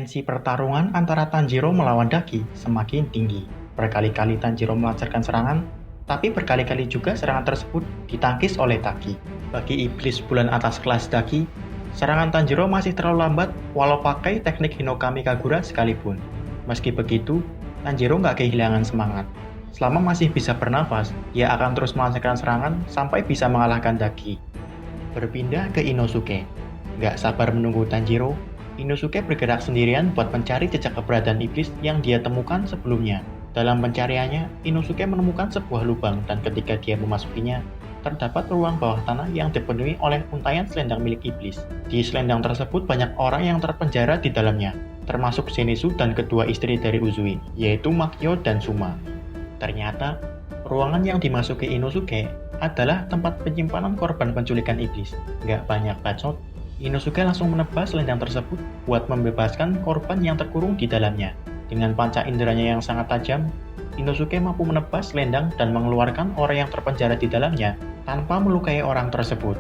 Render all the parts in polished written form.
Tensi pertarungan antara Tanjiro melawan Daki semakin tinggi. Berkali-kali Tanjiro melancarkan serangan, tapi berkali-kali juga serangan tersebut ditangkis oleh Daki. Bagi iblis bulan atas kelas Daki, serangan Tanjiro masih terlalu lambat walau pakai teknik Hinokami Kagura sekalipun. Meski begitu, Tanjiro nggak kehilangan semangat. Selama masih bisa bernafas, dia akan terus melancarkan serangan sampai bisa mengalahkan Daki. Berpindah ke Inosuke. Nggak sabar menunggu Tanjiro, Inosuke bergerak sendirian buat mencari jejak keberadaan iblis yang dia temukan sebelumnya. Dalam pencariannya, Inosuke menemukan sebuah lubang dan ketika dia memasukinya, terdapat ruang bawah tanah yang dipenuhi oleh untaian selendang milik iblis. Di selendang tersebut banyak orang yang terpenjara di dalamnya, termasuk Zenitsu dan kedua istri dari Uzui, yaitu Makio dan Suma. Ternyata, ruangan yang dimasuki Inosuke adalah tempat penyimpanan korban penculikan iblis. Nggak banyak bacot, Inosuke langsung menebas selendang tersebut buat membebaskan korban yang terkurung di dalamnya. Dengan panca inderanya yang sangat tajam, Inosuke mampu menebas selendang dan mengeluarkan orang yang terpenjara di dalamnya tanpa melukai orang tersebut.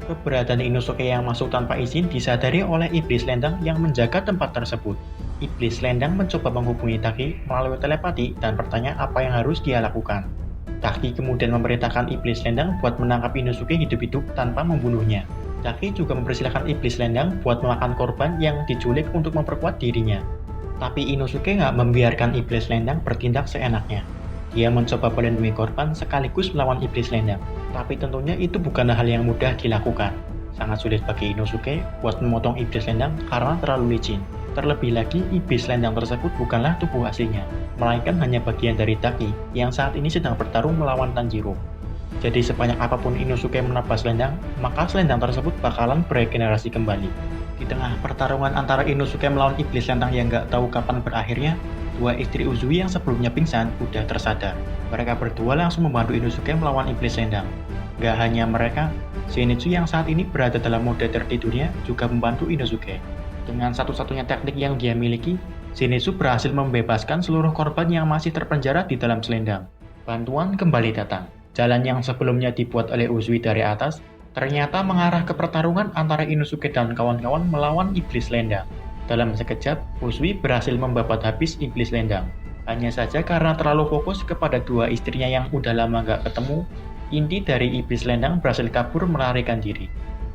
Keberadaan Inosuke yang masuk tanpa izin disadari oleh iblis selendang yang menjaga tempat tersebut. Iblis selendang mencoba menghubungi Daki melalui telepati dan bertanya apa yang harus dia lakukan. Daki kemudian memerintahkan iblis selendang buat menangkap Inosuke hidup-hidup tanpa membunuhnya. Daki juga mempersilahkan iblis selendang buat memakan korban yang diculik untuk memperkuat dirinya. Tapi Inosuke nggak membiarkan iblis selendang bertindak seenaknya. Dia mencoba melindungi korban sekaligus melawan iblis selendang. Tapi tentunya itu bukan hal yang mudah dilakukan. Sangat sulit bagi Inosuke buat memotong iblis selendang karena terlalu licin. Terlebih lagi, iblis selendang tersebut bukanlah tubuh aslinya, melainkan hanya bagian dari Daki yang saat ini sedang bertarung melawan Tanjiro. Jadi sebanyak apapun Inosuke menebas selendang, maka selendang tersebut bakalan beregenerasi kembali. Di tengah pertarungan antara Inosuke melawan iblis selendang yang nggak tahu kapan berakhirnya, dua istri Uzui yang sebelumnya pingsan udah tersadar. Mereka berdua langsung membantu Inosuke melawan iblis selendang. Nggak hanya mereka, Zenitsu yang saat ini berada dalam mode tertidurnya juga membantu Inosuke. Dengan satu-satunya teknik yang dia miliki, Zenitsu berhasil membebaskan seluruh korban yang masih terpenjara di dalam selendang. Bantuan kembali datang. Jalan yang sebelumnya dibuat oleh Uzui dari atas, ternyata mengarah ke pertarungan antara Inosuke dan kawan-kawan melawan iblis selendang. Dalam sekejap, Uzui berhasil membabat habis iblis selendang. Hanya saja karena terlalu fokus kepada dua istrinya yang udah lama gak ketemu, inti dari iblis selendang berhasil kabur melarikan diri.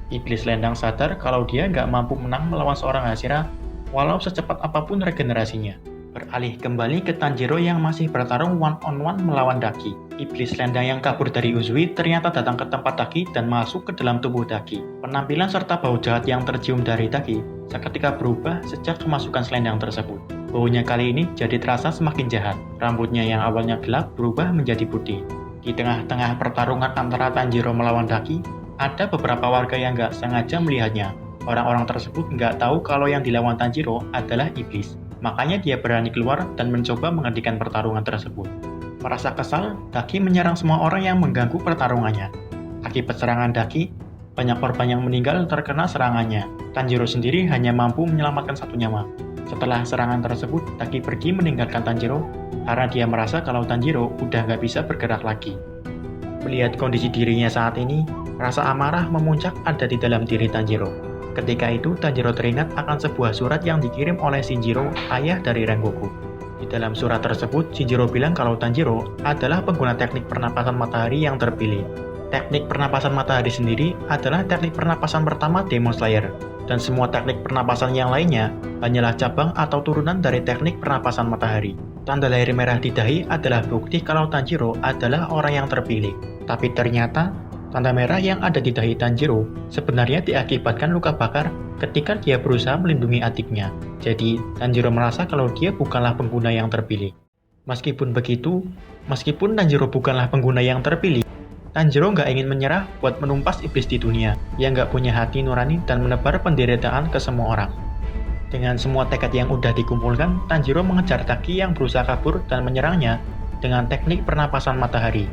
Iblis selendang sadar kalau dia gak mampu menang melawan seorang Hashira, walau secepat apapun regenerasinya. Beralih kembali ke Tanjiro yang masih bertarung one-on-one melawan Daki. Iblis selendang yang kabur dari Uzui ternyata datang ke tempat Daki dan masuk ke dalam tubuh Daki. Penampilan serta bau jahat yang tercium dari Daki seketika berubah sejak kemasukan selendang tersebut. Baunya kali ini jadi terasa semakin jahat. Rambutnya yang awalnya gelap berubah menjadi putih. Di tengah-tengah pertarungan antara Tanjiro melawan Daki, ada beberapa warga yang nggak sengaja melihatnya. Orang-orang tersebut nggak tahu kalau yang dilawan Tanjiro adalah iblis. Makanya dia berani keluar dan mencoba menghentikan pertarungan tersebut. Merasa kesal, Daki menyerang semua orang yang mengganggu pertarungannya. Akibat serangan Daki, banyak korban yang meninggal terkena serangannya. Tanjiro sendiri hanya mampu menyelamatkan satu nyawa. Setelah serangan tersebut, Daki pergi meninggalkan Tanjiro karena dia merasa kalau Tanjiro udah nggak bisa bergerak lagi. Melihat kondisi dirinya saat ini, rasa amarah memuncak ada di dalam diri Tanjiro. Ketika itu, Tanjiro teringat akan sebuah surat yang dikirim oleh Shinjiro, ayah dari Rengoku. Di dalam surat tersebut, Shinjiro bilang kalau Tanjiro adalah pengguna teknik pernapasan matahari yang terpilih. Teknik pernapasan matahari sendiri adalah teknik pernapasan pertama Demon Slayer, dan semua teknik pernapasan yang lainnya hanyalah cabang atau turunan dari teknik pernapasan matahari. Tanda lahir merah di dahi adalah bukti kalau Tanjiro adalah orang yang terpilih. Tapi ternyata, tanda merah yang ada di dahi Tanjiro sebenarnya diakibatkan luka bakar ketika dia berusaha melindungi adiknya. Jadi, Tanjiro merasa kalau dia bukanlah pengguna yang terpilih. Meskipun begitu, meskipun Tanjiro bukanlah pengguna yang terpilih, Tanjiro nggak ingin menyerah buat menumpas iblis di dunia yang nggak punya hati nurani dan menebar penderitaan ke semua orang. Dengan semua tekad yang udah dikumpulkan, Tanjiro mengejar Daki yang berusaha kabur dan menyerangnya dengan teknik pernapasan matahari.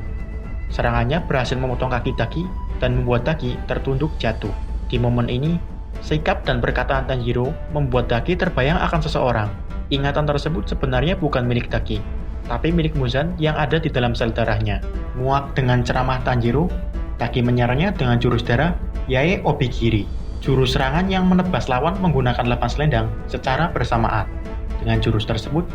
Serangannya berhasil memotong kaki Daki dan membuat Daki tertunduk jatuh. Di momen ini, sikap dan perkataan Tanjiro membuat Daki terbayang akan seseorang. Ingatan tersebut sebenarnya bukan milik Daki, tapi milik Muzan yang ada di dalam sel darahnya. Muak dengan ceramah Tanjiro, Daki menyerangnya dengan jurus darah Yae Obigiri. Jurus serangan yang menebas lawan menggunakan 8 selendang secara bersamaan. Dengan jurus tersebut,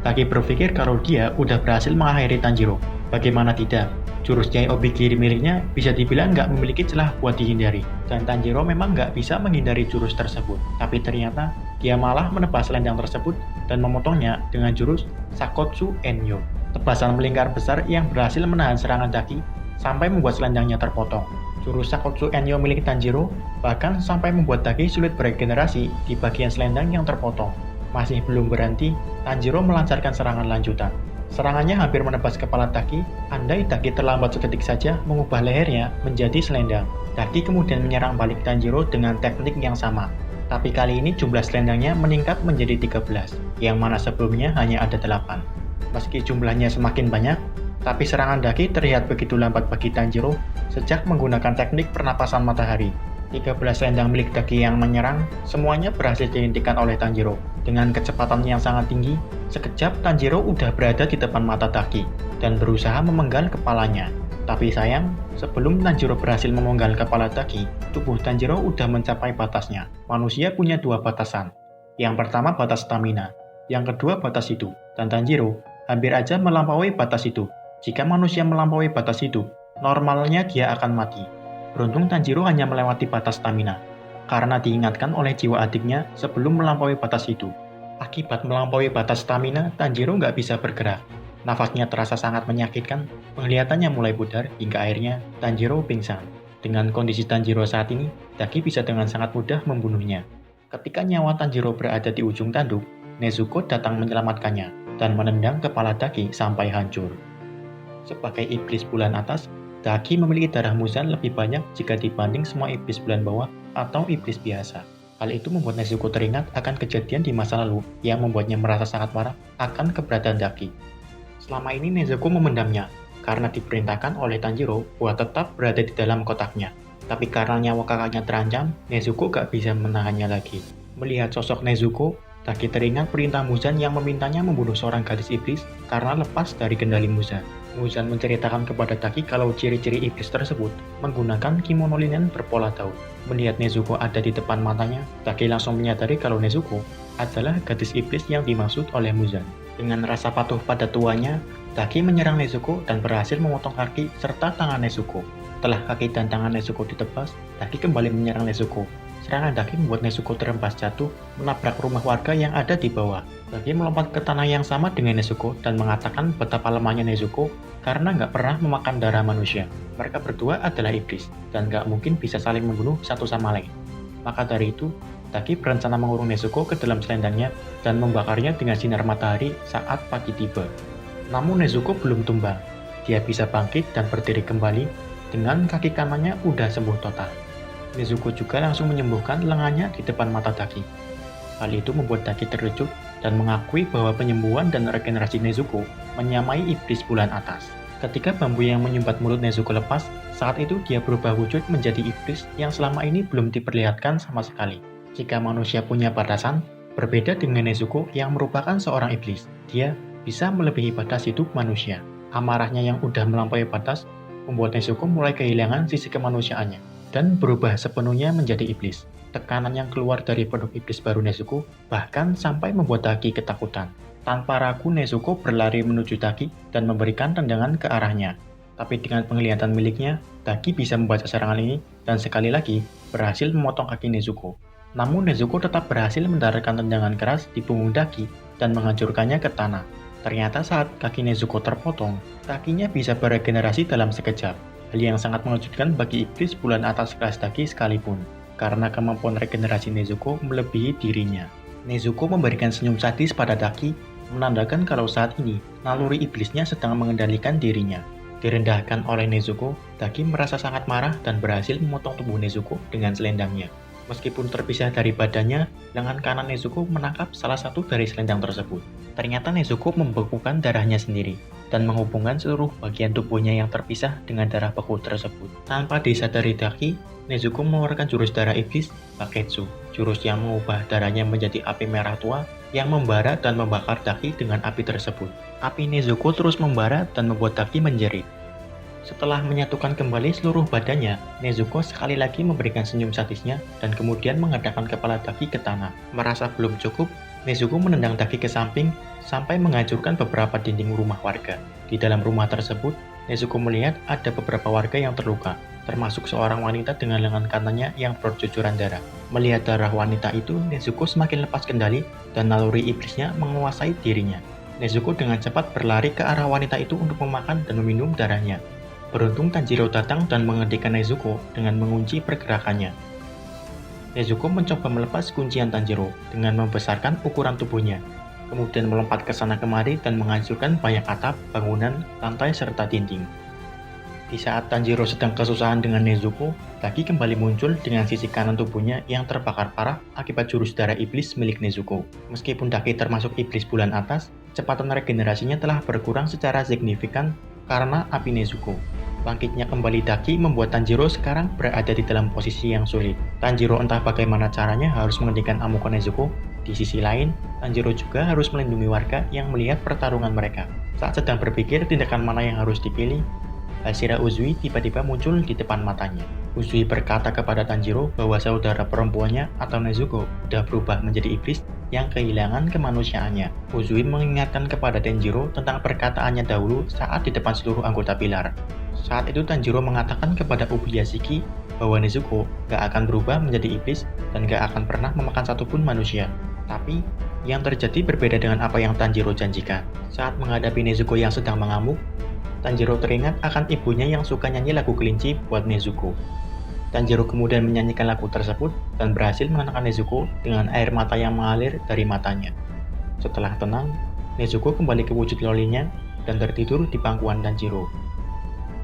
Taki berpikir kalau dia udah berhasil mengakhiri Tanjiro. Bagaimana tidak? Jurus Nyai Obi kiri miliknya bisa dibilang nggak memiliki celah buat dihindari. Dan Tanjiro memang nggak bisa menghindari jurus tersebut. Tapi ternyata dia malah menebas selendang tersebut dan memotongnya dengan jurus Sakotsu Enyo. Tebasan melingkar besar yang berhasil menahan serangan Taki sampai membuat selendangnya terpotong. Jurus Sakotsu Enyo milik Tanjiro bahkan sampai membuat Taki sulit beregenerasi di bagian selendang yang terpotong. Masih belum berhenti, Tanjiro melancarkan serangan lanjutan. Serangannya hampir menebas kepala Taki, andai Taki terlambat seketik saja mengubah lehernya menjadi selendang. Taki kemudian menyerang balik Tanjiro dengan teknik yang sama. Tapi kali ini jumlah selendangnya meningkat menjadi 13, yang mana sebelumnya hanya ada 8. Meski jumlahnya semakin banyak, tapi serangan Taki terlihat begitu lambat bagi Tanjiro sejak menggunakan teknik pernapasan matahari. 13 selendang milik Taki yang menyerang, semuanya berhasil dihentikan oleh Tanjiro. Dengan kecepatan yang sangat tinggi, sekejap Tanjiro udah berada di depan mata Taki dan berusaha memenggal kepalanya. Tapi sayang, sebelum Tanjiro berhasil memenggal kepala Taki, tubuh Tanjiro udah mencapai batasnya. Manusia punya 2 batasan. Yang pertama batas stamina, yang kedua batas hidup. Dan Tanjiro hampir aja melampaui batas itu. Jika manusia melampaui batas hidup, normalnya dia akan mati. Beruntung Tanjiro hanya melewati batas stamina, karena diingatkan oleh jiwa adiknya sebelum melampaui batas itu. Akibat melampaui batas stamina, Tanjiro nggak bisa bergerak. Nafasnya terasa sangat menyakitkan, penglihatannya mulai pudar, hingga akhirnya Tanjiro pingsan. Dengan kondisi Tanjiro saat ini, Taki bisa dengan sangat mudah membunuhnya. Ketika nyawa Tanjiro berada di ujung tanduk, Nezuko datang menyelamatkannya, dan menendang kepala Taki sampai hancur. Sebagai iblis bulan atas, Taki memiliki darah Muzan lebih banyak jika dibanding semua iblis bulan bawah atau iblis biasa. Hal itu membuat Nezuko teringat akan kejadian di masa lalu yang membuatnya merasa sangat marah akan keberadaan Taki. Selama ini Nezuko memendamnya karena diperintahkan oleh Tanjiro buat tetap berada di dalam kotaknya. Tapi karena nyawa kakaknya terancam, Nezuko gak bisa menahannya lagi. Melihat sosok Nezuko, Taki teringat perintah Muzan yang memintanya membunuh seorang gadis iblis karena lepas dari kendali Muzan. Muzan menceritakan kepada Taki kalau ciri-ciri iblis tersebut menggunakan kimono linen berpola daun. Melihat Nezuko ada di depan matanya, Taki langsung menyadari kalau Nezuko adalah gadis iblis yang dimaksud oleh Muzan. Dengan rasa patuh pada tuannya, Taki menyerang Nezuko dan berhasil memotong kaki serta tangan Nezuko. Setelah kaki dan tangan Nezuko ditebas, Taki kembali menyerang Nezuko. Serangan Taki membuat Nezuko terhempas jatuh, menabrak rumah warga yang ada di bawah. Taki melompat ke tanah yang sama dengan Nezuko dan mengatakan betapa lemahnya Nezuko karena nggak pernah memakan darah manusia. Mereka berdua adalah iblis dan nggak mungkin bisa saling membunuh satu sama lain. Maka dari itu, Taki berencana mengurung Nezuko ke dalam selendangnya dan membakarnya dengan sinar matahari saat pagi tiba. Namun Nezuko belum tumbang. Dia bisa bangkit dan berdiri kembali dengan kaki kanannya udah sembuh total. Nezuko juga langsung menyembuhkan lengannya di depan mata Taki. Hal itu membuat Taki terkejut dan mengakui bahwa penyembuhan dan regenerasi Nezuko menyamai iblis bulan atas. Ketika bambu yang menyumbat mulut Nezuko lepas, saat itu dia berubah wujud menjadi iblis yang selama ini belum diperlihatkan sama sekali. Jika manusia punya batasan, berbeda dengan Nezuko yang merupakan seorang iblis, dia bisa melebihi batas hidup manusia. Amarahnya yang udah melampaui batas membuat Nezuko mulai kehilangan sisi kemanusiaannya dan berubah sepenuhnya menjadi iblis. Tekanan yang keluar dari penduduk iblis baru Nezuko bahkan sampai membuat Taki ketakutan. Tanpa ragu Nezuko berlari menuju Taki dan memberikan tendangan ke arahnya. Tapi dengan penglihatan miliknya, Taki bisa membaca serangan ini dan sekali lagi berhasil memotong kaki Nezuko. Namun Nezuko tetap berhasil mendaratkan tendangan keras di punggung Taki dan menghancurkannya ke tanah. Ternyata saat kaki Nezuko terpotong, kakinya bisa beregenerasi dalam sekejap. Hal yang sangat mengejutkan bagi iblis bulan atas kelas Taki sekalipun, karena kemampuan regenerasi Nezuko melebihi dirinya. Nezuko memberikan senyum sadis pada Taki, menandakan kalau saat ini naluri iblisnya sedang mengendalikan dirinya. Direndahkan oleh Nezuko, Taki merasa sangat marah dan berhasil memotong tubuh Nezuko dengan selendangnya. Meskipun terpisah dari badannya, lengan kanan Nezuko menangkap salah satu dari selendang tersebut. Ternyata Nezuko membekukan darahnya sendiri dan menghubungkan seluruh bagian tubuhnya yang terpisah dengan darah beku tersebut. Tanpa disadari Taki, Nezuko mengeluarkan jurus darah iblis, Baketsu, jurus yang mengubah darahnya menjadi api merah tua yang membara dan membakar Taki dengan api tersebut. Api Nezuko terus membara dan membuat Taki menjerit. Setelah menyatukan kembali seluruh badannya, Nezuko sekali lagi memberikan senyum sadisnya dan kemudian mengadapkan kepala Daki ke tanah. Merasa belum cukup, Nezuko menendang Daki ke samping sampai menghancurkan beberapa dinding rumah warga. Di dalam rumah tersebut, Nezuko melihat ada beberapa warga yang terluka, termasuk seorang wanita dengan lengan kanannya yang bercucuran darah. Melihat darah wanita itu, Nezuko semakin lepas kendali dan naluri iblisnya menguasai dirinya. Nezuko dengan cepat berlari ke arah wanita itu untuk memakan dan meminum darahnya. Beruntung Tanjiro datang dan menghentikan Nezuko dengan mengunci pergerakannya. Nezuko mencoba melepas kuncian Tanjiro dengan membesarkan ukuran tubuhnya, kemudian melompat ke sana kemari dan menghancurkan banyak atap, bangunan, lantai, serta dinding. Di saat Tanjiro sedang kesusahan dengan Nezuko, Daki kembali muncul dengan sisi kanan tubuhnya yang terbakar parah akibat jurus darah iblis milik Nezuko. Meskipun Daki termasuk iblis bulan atas, kecepatan regenerasinya telah berkurang secara signifikan karena api Nezuko. Bangkitnya kembali Daki membuat Tanjiro sekarang berada di dalam posisi yang sulit. Tanjiro entah bagaimana caranya harus menghentikan amukan Nezuko. Di sisi lain, Tanjiro juga harus melindungi warga yang melihat pertarungan mereka. Saat sedang berpikir tindakan mana yang harus dipilih, Hashira Uzui tiba-tiba muncul di depan matanya. Uzui berkata kepada Tanjiro bahwa saudara perempuannya atau Nezuko sudah berubah menjadi iblis yang kehilangan kemanusiaannya. Uzui mengingatkan kepada Tanjiro tentang perkataannya dahulu saat di depan seluruh anggota Pilar. Saat itu Tanjiro mengatakan kepada Ubuyashiki bahwa Nezuko gak akan berubah menjadi iblis dan gak akan pernah memakan satupun manusia. Tapi, yang terjadi berbeda dengan apa yang Tanjiro janjikan. Saat menghadapi Nezuko yang sedang mengamuk, Tanjiro teringat akan ibunya yang suka nyanyi lagu kelinci buat Nezuko. Tanjiro kemudian menyanyikan lagu tersebut dan berhasil menenangkan Nezuko dengan air mata yang mengalir dari matanya. Setelah tenang, Nezuko kembali ke wujud lolinya dan tertidur di pangkuan Tanjiro.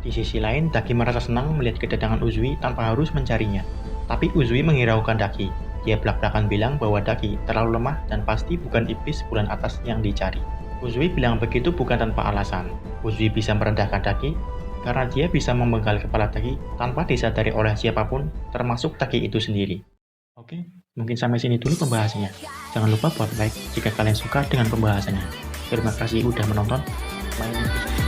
Di sisi lain, Daki merasa senang melihat kedatangan Uzui tanpa harus mencarinya. Tapi Uzui menghiraukan Daki. Dia belak-belakan bilang bahwa Daki terlalu lemah dan pasti bukan iblis bulan atas yang dicari. Uzui bilang begitu bukan tanpa alasan. Uzui bisa merendahkan Daki karena dia bisa memenggal kepala Daki tanpa disadari oleh siapapun, termasuk Daki itu sendiri. Oke, mungkin sampai sini dulu pembahasannya. Jangan lupa buat like jika kalian suka dengan pembahasannya. Terima kasih udah menonton. Bye.